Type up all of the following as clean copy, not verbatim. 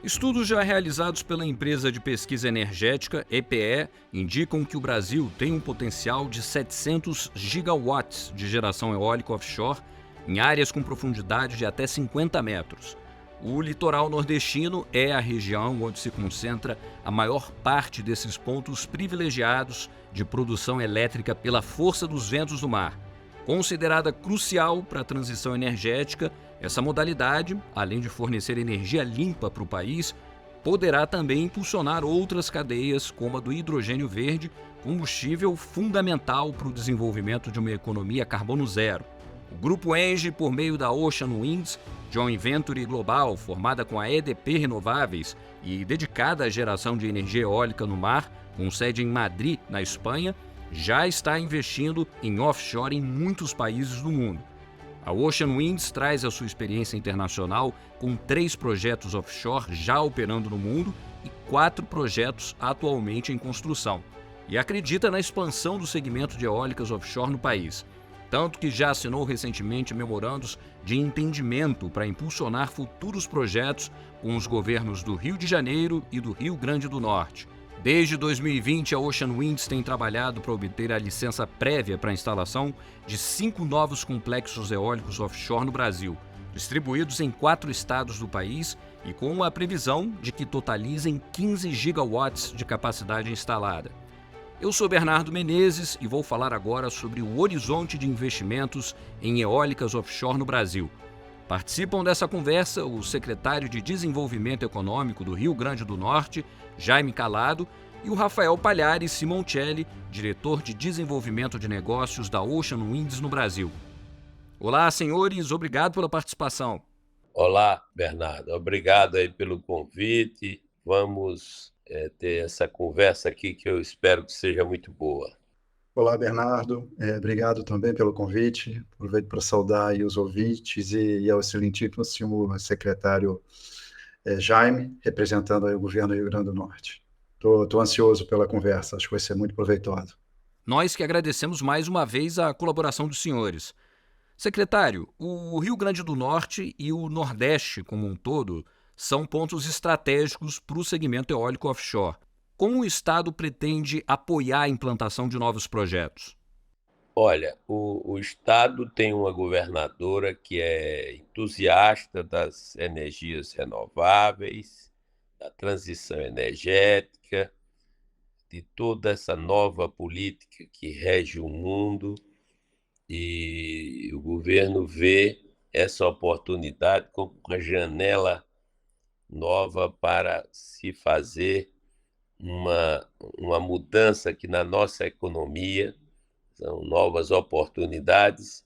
Estudos já realizados pela empresa de pesquisa energética EPE indicam que o Brasil tem um potencial de 700 gigawatts de geração eólica offshore em áreas com profundidade de até 50 metros. O litoral nordestino é a região onde se concentra a maior parte desses pontos privilegiados de produção elétrica pela força dos ventos do mar. Considerada crucial para a transição energética, essa modalidade, além de fornecer energia limpa para o país, poderá também impulsionar outras cadeias, como a do hidrogênio verde, combustível fundamental para o desenvolvimento de uma economia carbono zero. O Grupo Engie, por meio da Ocean Winds, joint venture global formada com a EDP Renováveis e dedicada à geração de energia eólica no mar, com sede em Madrid, na Espanha, já está investindo em offshore em muitos países do mundo. A Ocean Winds traz a sua experiência internacional com 3 projetos offshore já operando no mundo e 4 projetos atualmente em construção. E acredita na expansão do segmento de eólicas offshore no país. Tanto que já assinou recentemente memorandos de entendimento para impulsionar futuros projetos com os governos do Rio de Janeiro e do Rio Grande do Norte. Desde 2020, a Ocean Winds tem trabalhado para obter a licença prévia para a instalação de 5 novos complexos eólicos offshore no Brasil, distribuídos em 4 estados do país e com a previsão de que totalizem 15 gigawatts de capacidade instalada. Eu sou Bernardo Menezes e vou falar agora sobre o horizonte de investimentos em eólicas offshore no Brasil. Participam dessa conversa o secretário de Desenvolvimento Econômico do Rio Grande do Norte, Jaime Calado, e o Rafael Palhares Simoncelli, diretor de Desenvolvimento de Negócios da Ocean Winds no Brasil. Olá, senhores, obrigado pela participação. Olá, Bernardo. Obrigado aí pelo convite. Vamos ter essa conversa aqui que eu espero que seja muito boa. Olá, Bernardo. Obrigado também pelo convite. Aproveito para saudar aí os ouvintes e ao excelentíssimo secretário Jaime, representando aí o governo do Rio Grande do Norte. Estou ansioso pela conversa, acho que vai ser muito proveitoso. Nós que agradecemos mais uma vez a colaboração dos senhores. Secretário, o Rio Grande do Norte e o Nordeste como um todo são pontos estratégicos para o segmento eólico offshore. Como o Estado pretende apoiar a implantação de novos projetos? Olha, o Estado tem uma governadora que é entusiasta das energias renováveis, da transição energética, de toda essa nova política que rege o mundo, e o governo vê essa oportunidade como uma janela nova para se fazer uma mudança aqui na nossa economia. São novas oportunidades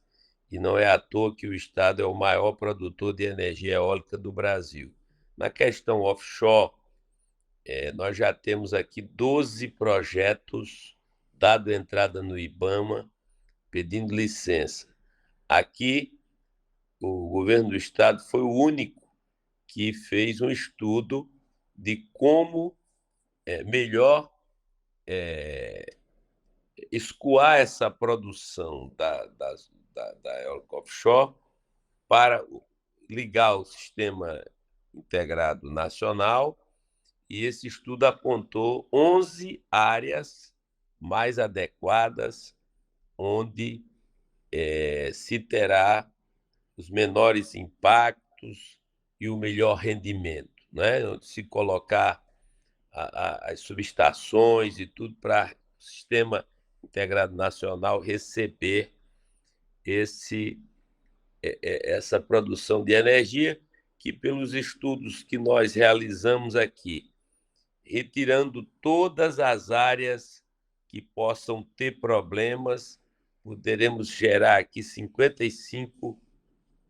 e não é à toa que o Estado é o maior produtor de energia eólica do Brasil. Na questão offshore, nós já temos aqui 12 projetos, dado entrada no IBAMA, pedindo licença. Aqui, o governo do Estado foi o único que fez um estudo de como melhor escoar essa produção da eólica offshore para ligar o sistema integrado nacional, e esse estudo apontou 11 áreas mais adequadas onde se terá os menores impactos e o melhor rendimento, né? Onde se colocar as subestações e tudo para o sistema integrado nacional receber essa produção de energia que, pelos estudos que nós realizamos aqui, retirando todas as áreas que possam ter problemas, poderemos gerar aqui 55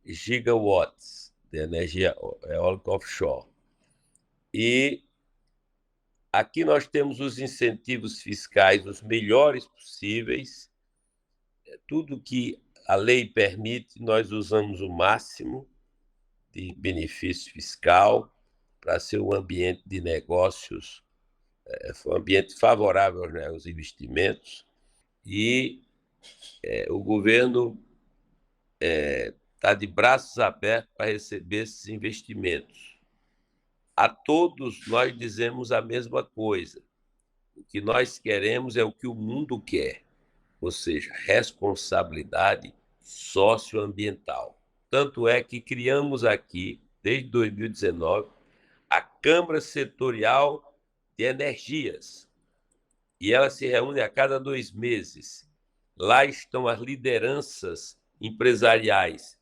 gigawatts de energia eólica offshore. E aqui nós temos os incentivos fiscais os melhores possíveis. Tudo que a lei permite, nós usamos o máximo de benefício fiscal para ser um ambiente de negócios, um ambiente favorável aos investimentos. E o governo está de braços abertos para receber esses investimentos. a todos nós dizemos a mesma coisa. O que nós queremos é o que o mundo quer, ou seja, responsabilidade socioambiental. Tanto é que criamos aqui, desde 2019, a Câmara Setorial de Energias, e ela se reúne a cada 2 meses. Lá estão as lideranças empresariais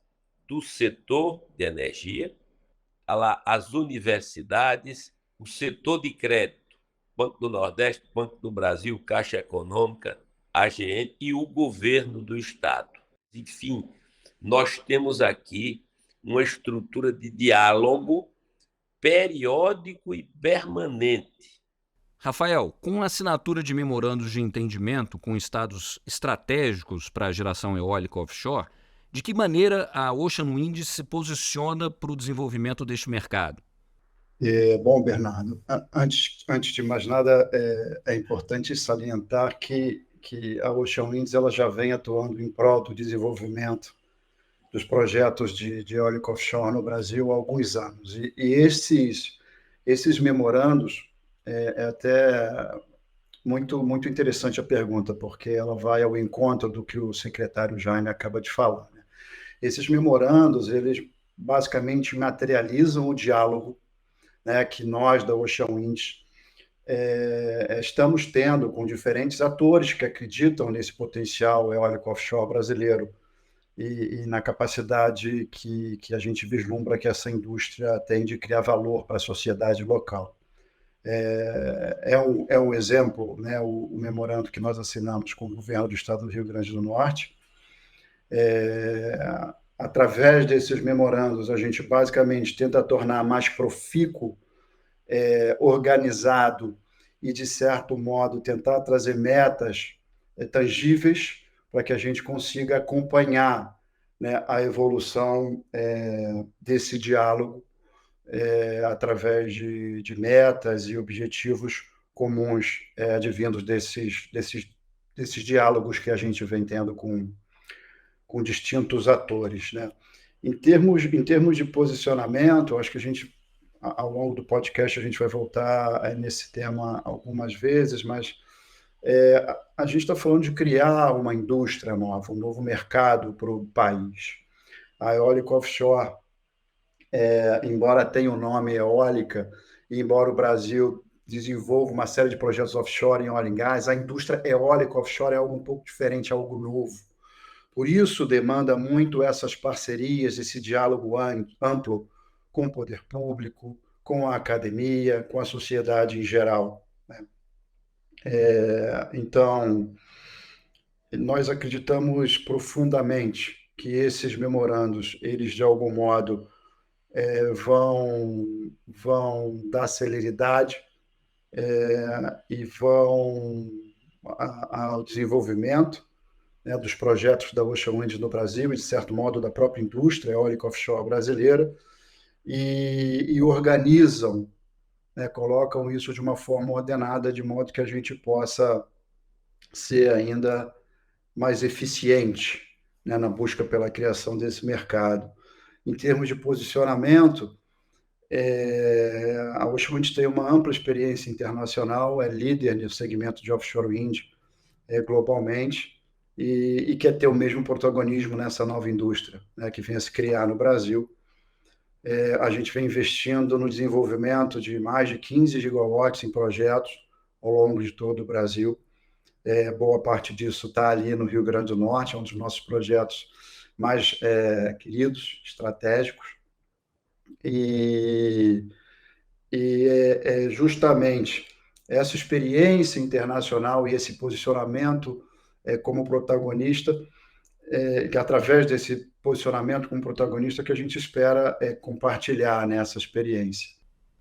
do setor de energia, lá as universidades, o setor de crédito, Banco do Nordeste, Banco do Brasil, Caixa Econômica, AGN e o governo do Estado. Enfim, nós temos aqui uma estrutura de diálogo periódico e permanente. Rafael, com a assinatura de memorandos de entendimento com estados estratégicos para a geração eólica offshore, de que maneira a Ocean Wind se posiciona para o desenvolvimento deste mercado? Bom, Bernardo, antes de mais nada, é importante salientar que a Ocean Winds ela já vem atuando em prol do desenvolvimento dos projetos de eólica offshore no Brasil há alguns anos. E esses memorandos, é até muito interessante a pergunta, porque ela vai ao encontro do que o secretário Jaime acaba de falar, né? Esses memorandos, eles basicamente materializam o diálogo, né, que nós da Ocean Winds estamos tendo com diferentes atores que acreditam nesse potencial eólico offshore brasileiro e na capacidade que a gente vislumbra que essa indústria tem de criar valor para a sociedade local. É um exemplo, né, o memorando que nós assinamos com o governo do estado do Rio Grande do Norte. Através desses memorandos, a gente basicamente tenta tornar mais profícuo, organizado e, de certo modo, tentar trazer metas tangíveis para que a gente consiga acompanhar, né, a evolução desse diálogo através de metas e objetivos comuns advindos desses diálogos que a gente vem tendo com distintos atores, né? Em termos de posicionamento, acho que a gente, ao longo do podcast, a gente vai voltar nesse tema algumas vezes, mas a gente está falando de criar uma indústria nova, um novo mercado para o país. A eólica offshore, embora tenha o nome eólica, e embora o Brasil desenvolva uma série de projetos offshore em óleo e gás, a indústria eólica offshore é algo um pouco diferente, algo novo. Por isso, demanda muito essas parcerias, esse diálogo amplo com o poder público, com a academia, com a sociedade em geral, né? Então, nós acreditamos profundamente que esses memorandos, eles de algum modo vão dar celeridade e vão ao desenvolvimento, né, dos projetos da Ocean Wind no Brasil e, de certo modo, da própria indústria eólica offshore brasileira, e organizam, né, colocam isso de uma forma ordenada, de modo que a gente possa ser ainda mais eficiente, né, na busca pela criação desse mercado. Em termos de posicionamento, a Ocean Wind tem uma ampla experiência internacional, é líder no segmento de offshore wind globalmente, e quer ter o mesmo protagonismo nessa nova indústria, né, que vem a se criar no Brasil. A gente vem investindo no desenvolvimento de mais de 15 gigawatts em projetos ao longo de todo o Brasil. Boa parte disso está ali no Rio Grande do Norte, é um dos nossos projetos mais queridos, estratégicos. E justamente essa experiência internacional e esse posicionamento como protagonista, que através desse posicionamento como protagonista que a gente espera compartilhar nessa experiência.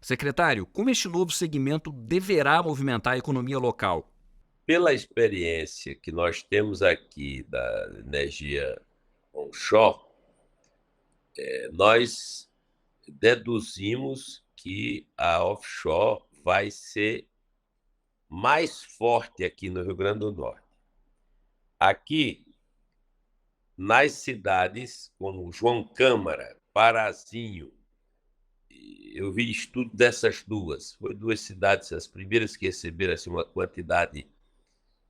Secretário, como este novo segmento deverá movimentar a economia local? Pela experiência que nós temos aqui da energia onshore, nós deduzimos que a offshore vai ser mais forte aqui no Rio Grande do Norte. Aqui, nas cidades como João Câmara, Parazinho eu vi estudo dessas duas. Foi duas cidades as primeiras que receberam assim, uma quantidade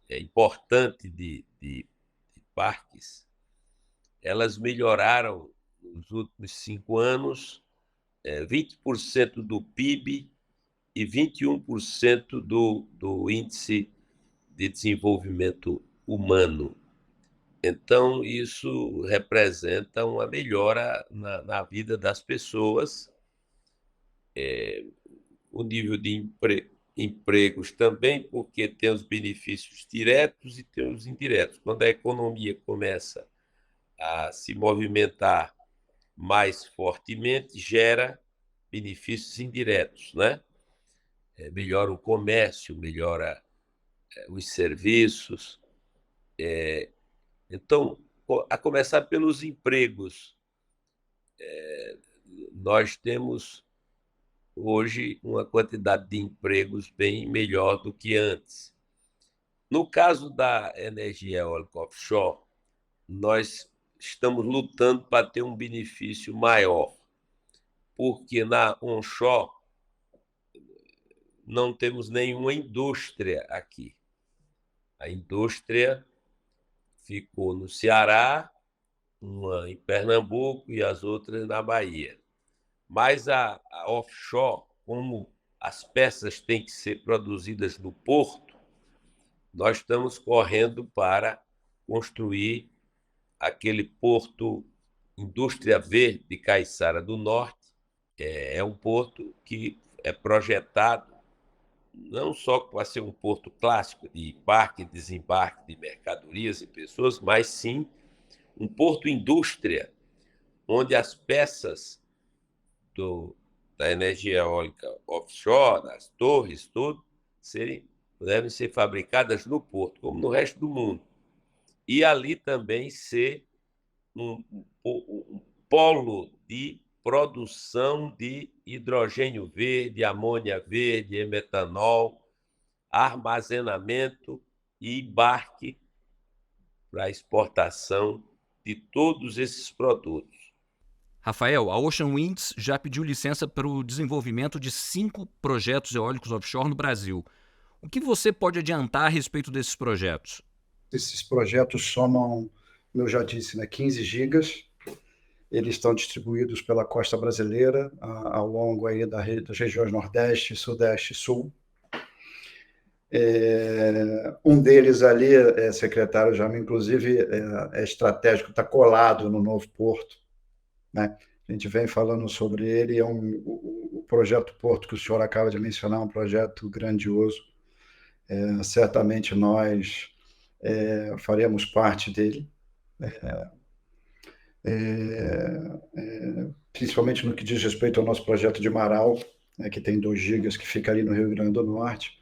importante de parques. Elas melhoraram nos últimos 5 anos 20% do PIB e 21% do índice de desenvolvimento humano. Então, isso representa uma melhora na vida das pessoas, o nível de empregos também, porque tem os benefícios diretos e tem os indiretos. Quando a economia começa a se movimentar mais fortemente, gera benefícios indiretos, né? Melhora o comércio, melhora os serviços. Então, a começar pelos empregos, nós temos hoje uma quantidade de empregos bem melhor do que antes. No caso da energia eólica offshore, nós estamos lutando para ter um benefício maior, porque na onshore não temos nenhuma indústria aqui. A indústria ficou no Ceará, uma em Pernambuco e as outras na Bahia. Mas a offshore, como as peças têm que ser produzidas no porto, nós estamos correndo para construir aquele porto Indústria Verde de Caiçara do Norte. É um porto que é projetado não só para ser um porto clássico de embarque e desembarque de mercadorias e pessoas, mas sim um porto indústria, onde as peças da energia eólica offshore, as torres, tudo, devem ser fabricadas no porto, como no resto do mundo. E ali também ser um polo de produção de hidrogênio verde, amônia verde, metanol, armazenamento e embarque para a exportação de todos esses produtos. Rafael, a Ocean Winds já pediu licença para o desenvolvimento de 5 projetos eólicos offshore no Brasil. O que você pode adiantar a respeito desses projetos? Esses projetos somam, como eu já disse, 15 gigas. Eles estão distribuídos pela costa brasileira, ao longo aí das regiões Nordeste, Sudeste e Sul. Um deles ali, secretário Jaime, inclusive, é estratégico, está colado no novo porto, né? A gente vem falando sobre ele, o projeto Porto que o senhor acaba de mencionar, um projeto grandioso. Certamente nós faremos parte dele, principalmente no que diz respeito ao nosso projeto de Marau, né, que tem 2 gigas, que fica ali no Rio Grande do Norte.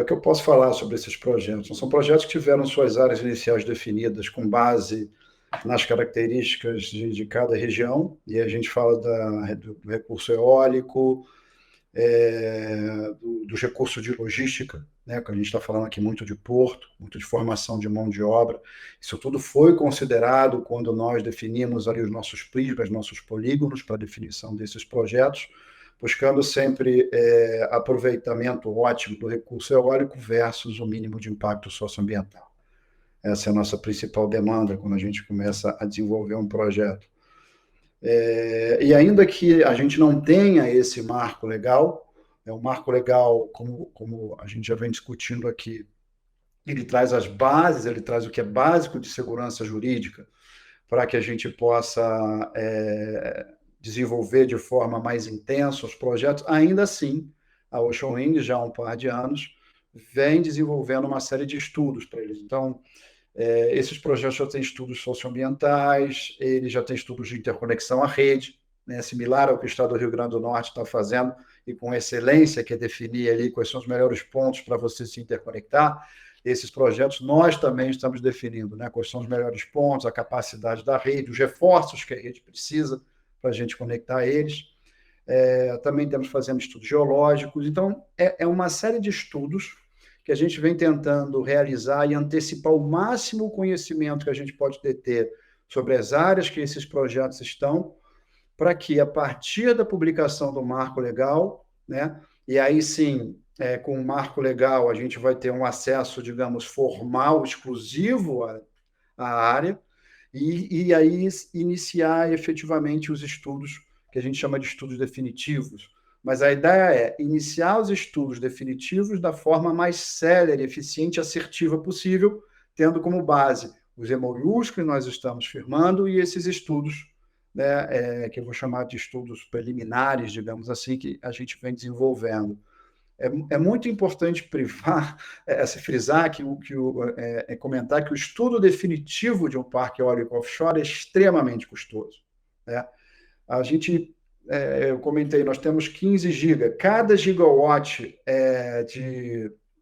O que eu posso falar sobre esses projetos? São projetos que tiveram suas áreas iniciais definidas com base nas características de cada região, e a gente fala do recurso eólico, dos recursos de logística, né, que a gente está falando aqui muito de porto, muito de formação de mão de obra. Isso tudo foi considerado quando nós definimos ali os nossos prismas, nossos polígonos para definição desses projetos, buscando sempre aproveitamento ótimo do recurso eólico versus o mínimo de impacto socioambiental. Essa é a nossa principal demanda quando a gente começa a desenvolver um projeto. E ainda que a gente não tenha esse marco legal, o marco legal, como a gente já vem discutindo aqui, ele traz as bases, ele traz o que é básico de segurança jurídica para que a gente possa desenvolver de forma mais intensa os projetos. Ainda assim, a Ocean Winds, já há um par de anos, vem desenvolvendo uma série de estudos para eles. Então, esses projetos já têm estudos socioambientais, eles já têm estudos de interconexão à rede, né, similar ao que o Estado do Rio Grande do Norte está fazendo, e com excelência, que é definir ali quais são os melhores pontos para você se interconectar. Esses projetos nós também estamos definindo, né, quais são os melhores pontos, a capacidade da rede, os reforços que a rede precisa para a gente conectar eles. Também estamos fazendo estudos geológicos. Então, é uma série de estudos que a gente vem tentando realizar e antecipar o máximo conhecimento que a gente pode ter sobre as áreas que esses projetos estão, para que, a partir da publicação do marco legal, né, e aí sim, com o marco legal, a gente vai ter um acesso, digamos, formal, exclusivo à área, e aí iniciar efetivamente os estudos, que a gente chama de estudos definitivos. Mas a ideia é iniciar os estudos definitivos da forma mais célere, eficiente e assertiva possível, tendo como base os MOUs que nós estamos firmando e esses estudos, né, que eu vou chamar de estudos preliminares, digamos assim, que a gente vem desenvolvendo. É muito importante se frisar comentar que o estudo definitivo de um parque eólico offshore é extremamente custoso, né? A gente, eu comentei, nós temos 15 GB. Cada gigawatt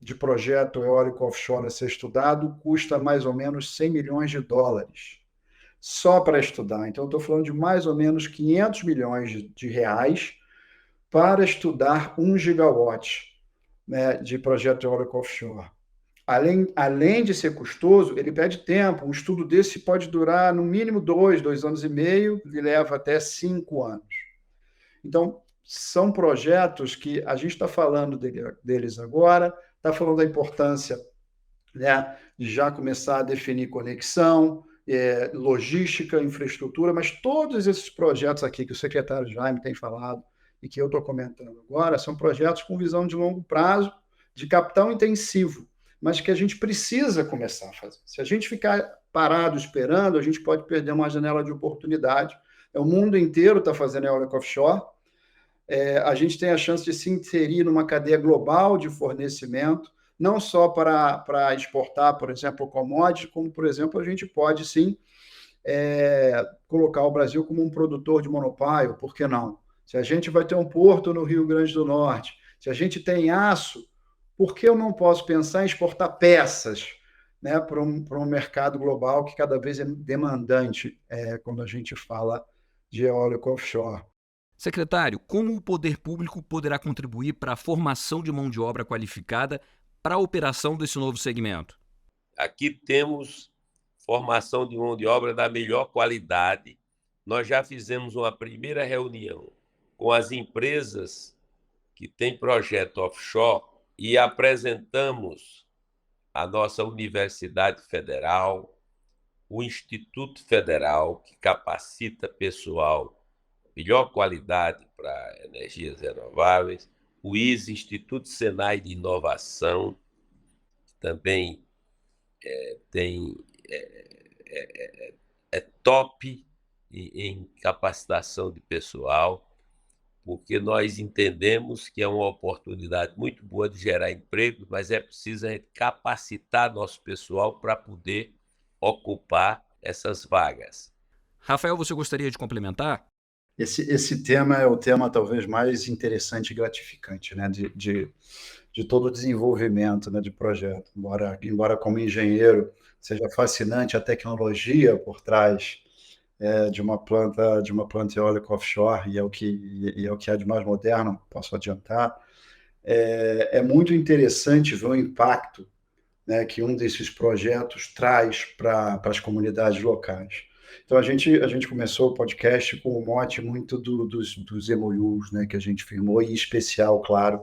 de projeto eólico offshore a ser estudado custa mais ou menos 100 milhões de dólares, só para estudar. Então, eu estou falando de mais ou menos 500 milhões de reais para estudar 1 gigawatt, né, de projeto eólico offshore. Além de ser custoso, ele pede tempo. Um estudo desse pode durar, no mínimo, 2 anos e meio, e leva até 5 anos. Então, são projetos que a gente está falando deles agora, está falando da importância, né, de já começar a definir conexão, logística, infraestrutura, mas todos esses projetos aqui que o secretário Jaime tem falado e que eu estou comentando agora, são projetos com visão de longo prazo, de capital intensivo, mas que a gente precisa começar a fazer. Se a gente ficar parado esperando, a gente pode perder uma janela de oportunidade. O mundo inteiro está fazendo eólica offshore, a gente tem a chance de se inserir numa cadeia global de fornecimento, não só para exportar, por exemplo, commodities, como, por exemplo, a gente pode, sim, colocar o Brasil como um produtor de monopólio, por que não? Se a gente vai ter um porto no Rio Grande do Norte, se a gente tem aço, por que eu não posso pensar em exportar peças, né, para um mercado global que cada vez é demandante quando a gente fala de eólico offshore? Secretário, como o poder público poderá contribuir para a formação de mão de obra qualificada para a operação desse novo segmento? Aqui temos formação de mão de obra da melhor qualidade. Nós já fizemos uma primeira reunião com as empresas que têm projeto offshore e apresentamos a nossa Universidade Federal, o Instituto Federal, que capacita pessoal melhor qualidade para energias renováveis, o ISE, Instituto Senai de Inovação, que também é top em capacitação de pessoal, porque nós entendemos que é uma oportunidade muito boa de gerar emprego, mas é preciso capacitar nosso pessoal para poder ocupar essas vagas. Rafael, você gostaria de complementar? Esse tema é o tema talvez mais interessante e gratificante, né, de todo o desenvolvimento, né, de projeto. Embora como engenheiro seja fascinante a tecnologia por trás de uma planta eólica offshore, e é o que há de mais moderno, posso adiantar. É muito interessante ver o impacto, né, que um desses projetos traz para as comunidades locais. Então, a gente começou o podcast com o mote muito dos MOUs, né, que a gente firmou, e em especial, claro,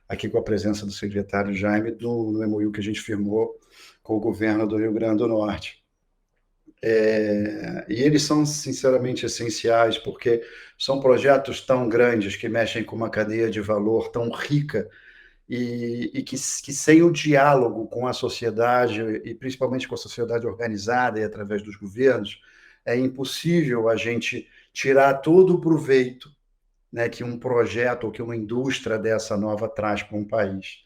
aqui com a presença do secretário Jaime, do MOU que a gente firmou com o governo do Rio Grande do Norte. E eles são, sinceramente, essenciais, porque são projetos tão grandes que mexem com uma cadeia de valor tão rica e que sem o diálogo com a sociedade, e principalmente com a sociedade organizada e através dos governos, é impossível a gente tirar todo o proveito, né, que um projeto ou que uma indústria dessa nova traz para um país.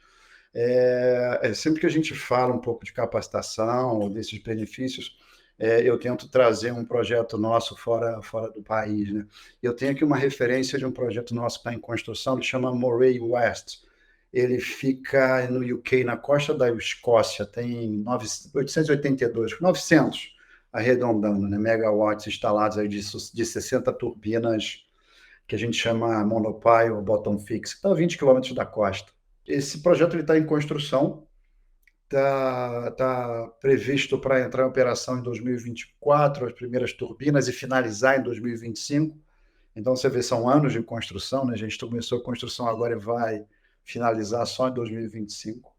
Sempre que a gente fala um pouco de capacitação ou desses benefícios, eu tento trazer um projeto nosso fora do país, né? Eu tenho aqui uma referência de um projeto nosso que está em construção, que chama Moray West. Ele fica no UK, na costa da Escócia, tem 882, 900 arredondando, né, megawatts instalados aí de 60 turbinas, que a gente chama monopile ou bottom fix, que está a 20 quilômetros da costa. Esse projeto está em construção, está previsto para entrar em operação em 2024, as primeiras turbinas, e finalizar em 2025. Então, você vê, são anos de construção, né? A gente começou a construção agora e vai finalizar só em 2025.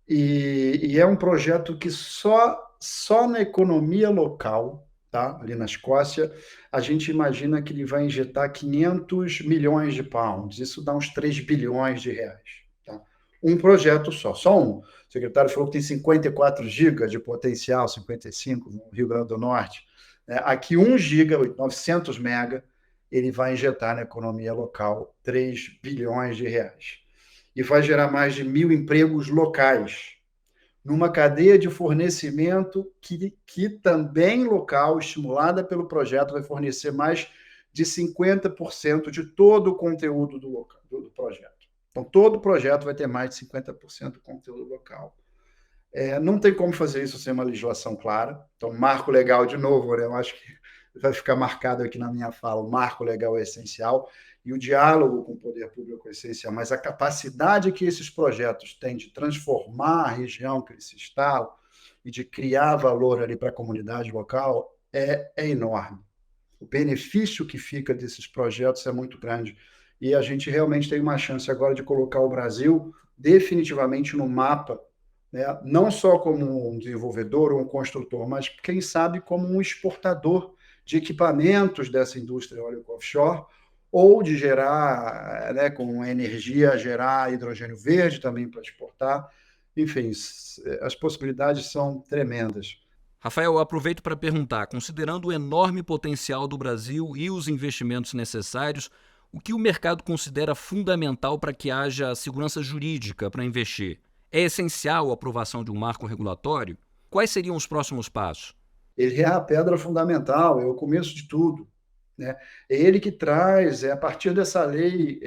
E é um projeto que só na economia local, tá? Ali na Escócia, a gente imagina que ele vai injetar 500 milhões de pounds. Isso dá uns 3 bilhões de reais. Tá? Um projeto só um. O secretário falou que tem 54 gigas de potencial, 55 no Rio Grande do Norte. Aqui 1 giga, 900 mega, ele vai injetar na economia local 3 bilhões de reais. E vai gerar mais de 1.000 empregos locais, numa cadeia de fornecimento que também local, estimulada pelo projeto, vai fornecer mais de 50% de todo o conteúdo do projeto. Então, todo o projeto vai ter mais de 50% do conteúdo local. Não tem como fazer isso sem uma legislação clara. Então, marco legal, de novo, né? Eu acho que vai ficar marcado aqui na minha fala, o marco legal é essencial e o diálogo com o poder público é essencial, mas a capacidade que esses projetos têm de transformar a região que eles se instalam e de criar valor ali para a comunidade local é enorme. O benefício que fica desses projetos é muito grande e a gente realmente tem uma chance agora de colocar o Brasil definitivamente no mapa, né? Não só como um desenvolvedor ou um construtor, mas, quem sabe, como um exportador de equipamentos dessa indústria eólica offshore, ou de gerar, né, com energia, gerar hidrogênio verde também para exportar. Enfim, as possibilidades são tremendas. Rafael, eu aproveito para perguntar, considerando o enorme potencial do Brasil e os investimentos necessários, o que o mercado considera fundamental para que haja segurança jurídica para investir? É essencial a aprovação de um marco regulatório? Quais seriam os próximos passos? Ele é a pedra fundamental, é o começo de tudo, né? É ele que traz, a partir dessa lei,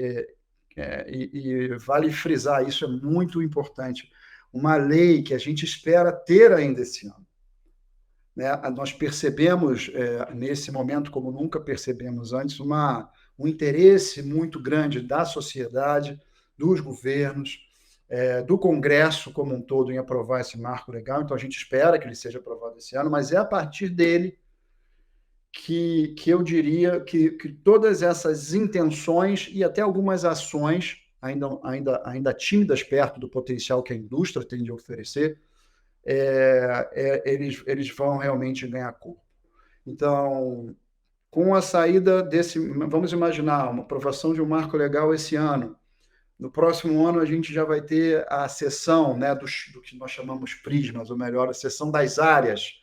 e vale frisar, isso é muito importante, uma lei que a gente espera ter ainda esse ano. Né? Nós percebemos, nesse momento, como nunca percebemos antes, um interesse muito grande da sociedade, dos governos, do Congresso como um todo em aprovar esse marco legal. Então, a gente espera que ele seja aprovado esse ano, mas é a partir dele que eu diria que todas essas intenções e até algumas ações, ainda tímidas perto do potencial que a indústria tem de oferecer, eles vão realmente ganhar corpo. Então, com a saída desse, vamos imaginar, uma aprovação de um marco legal esse ano, no próximo ano a gente já vai ter a seção, né, do que nós chamamos prismas, ou melhor, a seção das áreas,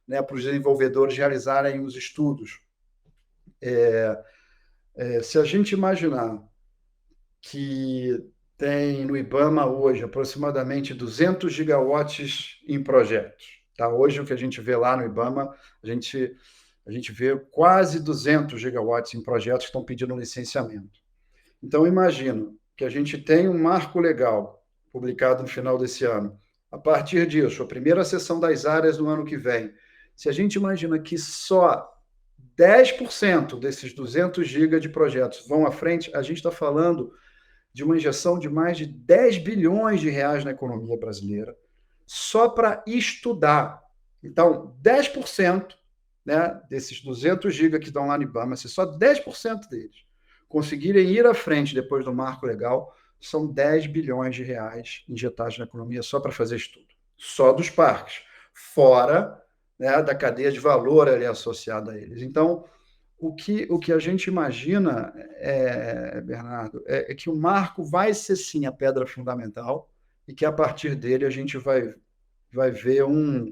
né, para os desenvolvedores realizarem os estudos. Se a gente imaginar que tem no IBAMA hoje aproximadamente 200 gigawatts em projetos. Tá? Hoje, o que a gente vê lá no IBAMA, a gente vê quase 200 gigawatts em projetos que estão pedindo licenciamento. Então, imagino que a gente tem um marco legal publicado no final desse ano. A partir disso, a primeira sessão das áreas no ano que vem. Se a gente imagina que só 10% desses 200 gigas de projetos vão à frente, a gente está falando de uma injeção de mais de 10 bilhões de reais na economia brasileira, só para estudar. Então, 10%, né, desses 200 gigas que estão lá no IBAMA, se só 10% deles conseguirem ir à frente depois do marco legal, são 10 bilhões de reais injetados na economia só para fazer estudo. Só dos parques, fora, né, da cadeia de valor ali associada a eles. Então, o que a gente imagina, Bernardo, é que o marco vai ser, sim, a pedra fundamental e que, a partir dele, a gente vai ver um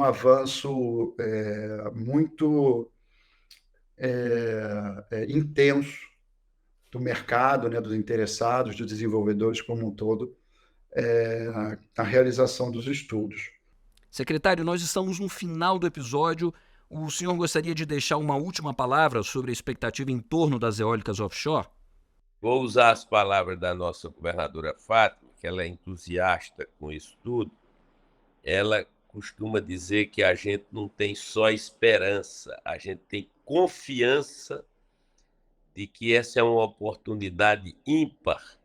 avanço muito intenso do mercado, né, dos interessados, dos desenvolvedores como um todo, na realização dos estudos. Secretário, nós estamos no final do episódio. O senhor gostaria de deixar uma última palavra sobre a expectativa em torno das eólicas offshore? Vou usar as palavras da nossa governadora Fátima, que ela é entusiasta com isso tudo. Ela costuma dizer que a gente não tem só esperança, a gente tem confiança de que essa é uma oportunidade ímpar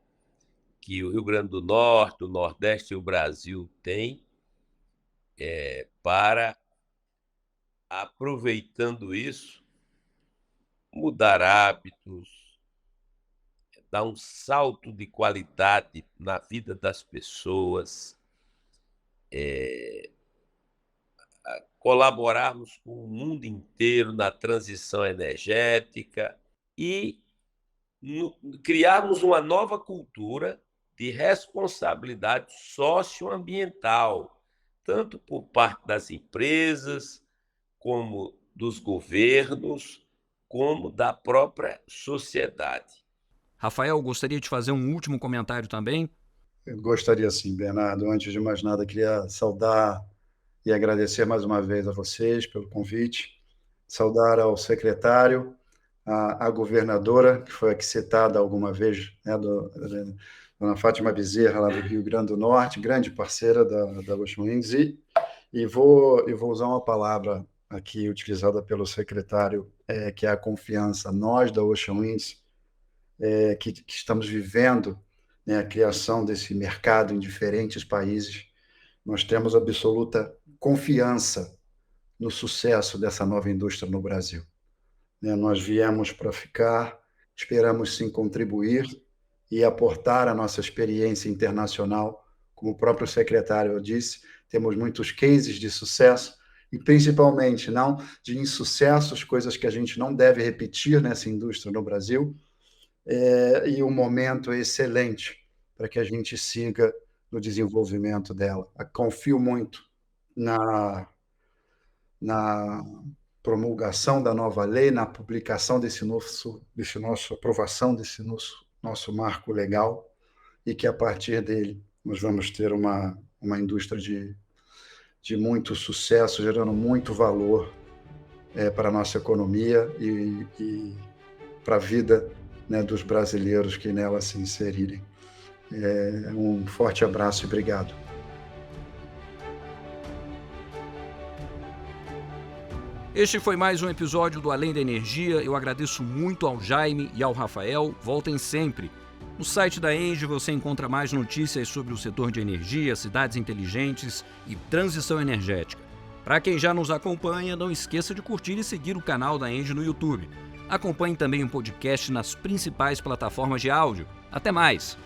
que o Rio Grande do Norte, o Nordeste e o Brasil têm para, aproveitando isso, mudar hábitos, dar um salto de qualidade na vida das pessoas, colaborarmos com o mundo inteiro na transição energética e criarmos uma nova cultura de responsabilidade socioambiental, tanto por parte das empresas, como dos governos, como da própria sociedade. Rafael, gostaria de fazer um último comentário também. Eu gostaria sim, Bernardo. Antes de mais nada, queria saudar e agradecer mais uma vez a vocês pelo convite, saudar ao secretário, à governadora, que foi aqui citada alguma vez, né, Dona Fátima Bezerra, lá do Rio Grande do Norte, grande parceira da Ocean Winds, e vou usar uma palavra aqui utilizada pelo secretário, que é a confiança. Nós, da Ocean Winds, que estamos vivendo, né, a criação desse mercado em diferentes países, nós temos absoluta confiança no sucesso dessa nova indústria no Brasil. Nós viemos para ficar, esperamos sim contribuir e aportar a nossa experiência internacional. Como o próprio secretário disse, temos muitos cases de sucesso e principalmente não de insucessos, coisas que a gente não deve repetir nessa indústria no Brasil, e um momento excelente para que a gente siga no desenvolvimento dela. Confio muito na promulgação da nova lei, na publicação aprovação desse nosso marco legal, e que a partir dele nós vamos ter uma indústria de muito sucesso, gerando muito valor para a nossa economia e para a vida, né, dos brasileiros que nela se inserirem. Um forte abraço e obrigado. Este foi mais um episódio do Além da Energia. Eu agradeço muito ao Jaime e ao Rafael. Voltem sempre. No site da ENGIE você encontra mais notícias sobre o setor de energia, cidades inteligentes e transição energética. Para quem já nos acompanha, não esqueça de curtir e seguir o canal da ENGIE no YouTube. Acompanhe também o podcast nas principais plataformas de áudio. Até mais!